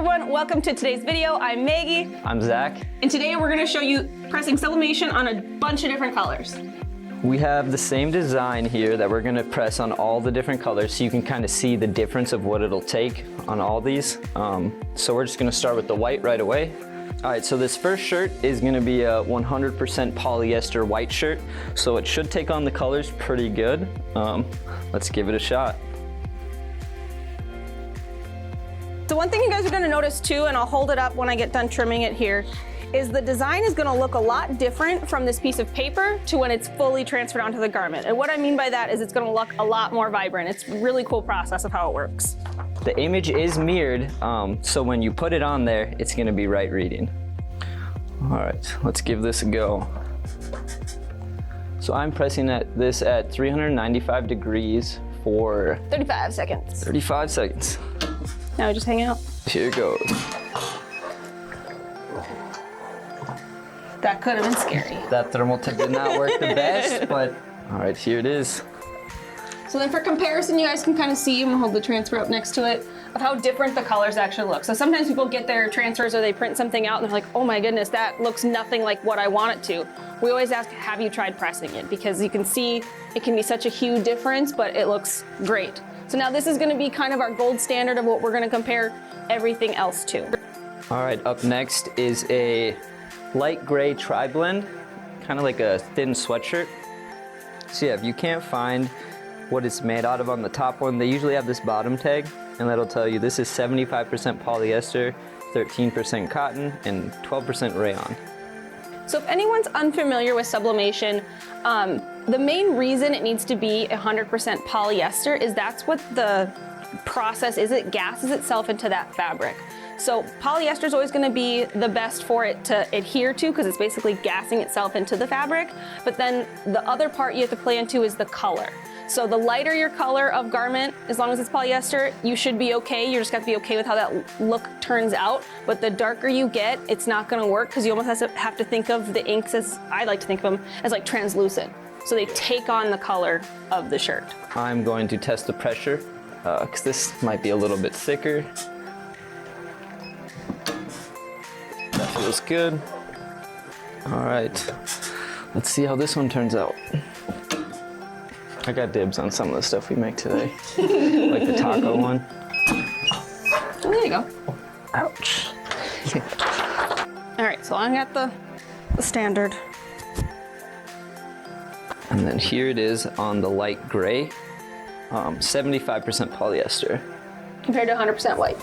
everyone, welcome to today's video. I'm Maggie. I'm Zach. And today we're gonna show you pressing sublimation on a bunch of different colors. We have the same design here that we're gonna press on all the different colors so you can kind of see the difference of what it'll take on all these. So we're just gonna start with the white right away. All right, so this first shirt is gonna be a 100% polyester white shirt, so it should take on the colors pretty good. Let's give it a shot. So one thing you guys are gonna notice too, and I'll hold it up when I get done trimming it here, is the design is gonna look a lot different from this piece of paper to when it's fully transferred onto the garment. And what I mean by that is it's gonna look a lot more vibrant. It's a really cool process of how it works. The image is mirrored, so when you put it on there, it's gonna be right reading. All right, let's give this a go. So I'm pressing this at 395 degrees for 35 seconds. 35 seconds. Now we just hang out. Here it goes. That could have been scary. That thermal tip did not work the best, but all right, here it is. So then for comparison, you guys can kind of see, I'm gonna hold the transfer up next to it, of how different the colors actually look. So sometimes people get their transfers or they print something out and they're like, oh my goodness, that looks nothing like what I want it to. We always ask, have you tried pressing it? Because you can see it can be such a huge difference, but it looks great. So now this is gonna be kind of our gold standard of what we're gonna compare everything else to. All right, up next is a light gray tri-blend, kind of like a thin sweatshirt. So yeah, if you can't find what it's made out of on the top one, they usually have this bottom tag, and that'll tell you this is 75% polyester, 13% cotton, and 12% rayon. So if anyone's unfamiliar with sublimation, the main reason it needs to be 100% polyester is that's what the process is. It gases itself into that fabric. So polyester is always going to be the best for it to adhere to because it's basically gassing itself into the fabric. But then the other part you have to play into is the color. So the lighter your color of garment, as long as it's polyester, you should be okay. You just got to be okay with how that look turns out. But the darker you get, it's not going to work because you almost have to think of the inks as, I like to think of them, as like translucent. So they take on the color of the shirt. I'm going to test the pressure because this might be a little bit thicker. That feels good. All right, let's see how this one turns out. I got dibs on some of the stuff we make today, like the taco one. Oh, there you go. Ouch. All right, so I got the standard. And then here it is on the light gray, 75% polyester. Compared to 100% white.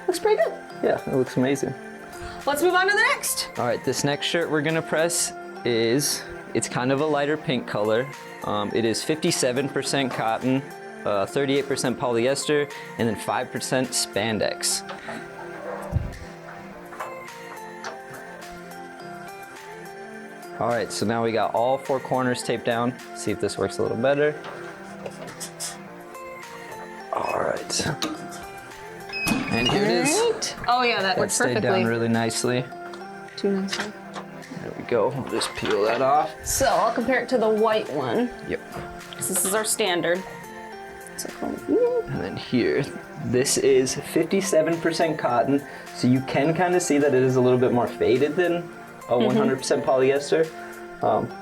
Looks pretty good. Yeah, it looks amazing. Let's move on to the next. All right, this next shirt we're gonna press it's kind of a lighter pink color. It is 57% cotton, 38% polyester, and then 5% spandex. All right, so now we got all four corners taped down. See if this works a little better. All right. And here it is. Oh yeah, that works perfectly. Stayed down really nicely. Too nicely. There we go. I'll just peel that off. So I'll compare it to the white one. Yep. This is our standard. So and then here, this is 57% cotton, so you can kind of see that it is a little bit more faded than a 100% polyester,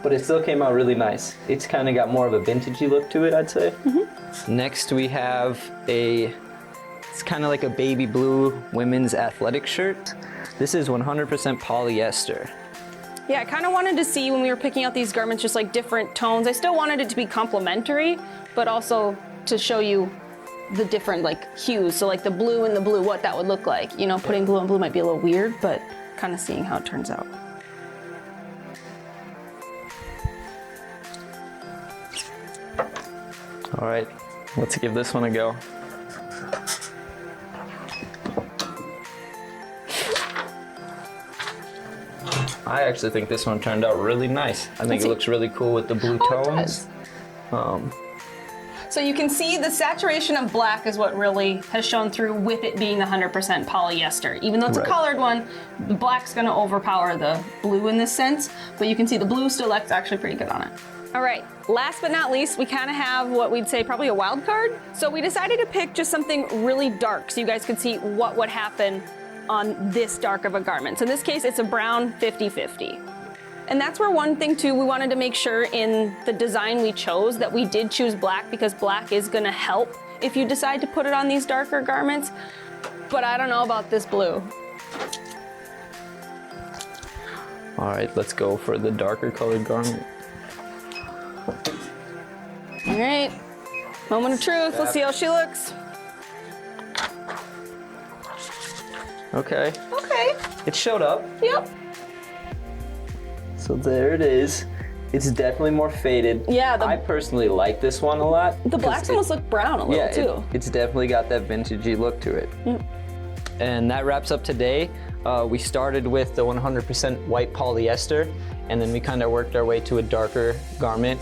but it still came out really nice. It's kind of got more of a vintagey look to it, I'd say. Next we have it's kind of like a baby blue women's athletic shirt. This is 100% polyester. Yeah, I kind of wanted to see when we were picking out these garments just like different tones. I still wanted it to be complementary, but also to show you the different like hues. So like the blue and the blue, what that would look like. You know, putting blue and blue might be a little weird, but kind of seeing how it turns out. All right, let's give this one a go. I actually think this one turned out really nice. I think it looks really cool with the blue tones. So you can see the saturation of black is what really has shown through with it being the 100% polyester. Even though it's a colored one, the black's gonna overpower the blue in this sense, but you can see the blue still looks actually pretty good on it. All right, last but not least, we kind of have what we'd say probably a wild card. So we decided to pick just something really dark so you guys could see what would happen on this dark of a garment. So in this case, it's a brown 50-50. And that's where one thing too, we wanted to make sure in the design we chose that we did choose black, because black is gonna help if you decide to put it on these darker garments. But I don't know about this blue. All right, let's go for the darker colored garment. All right, moment of truth. Let's see how she looks. Okay. Okay. It showed up. Yep. So there it is. It's definitely more faded. Yeah. I personally like this one a lot. The blacks almost look brown a little too. It's definitely got that vintagey look to it. And that wraps up today. We started with the 100% white polyester, and then we kind of worked our way to a darker garment.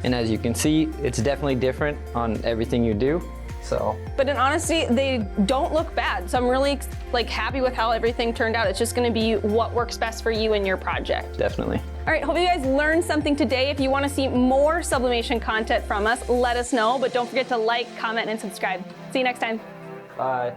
And as you can see, it's definitely different on everything you do. So. But in honesty, they don't look bad. So I'm really happy with how everything turned out. It's just gonna be what works best for you and your project. Definitely. All right, hope you guys learned something today. If you wanna see more sublimation content from us, let us know, but don't forget to like, comment, and subscribe. See you next time. Bye.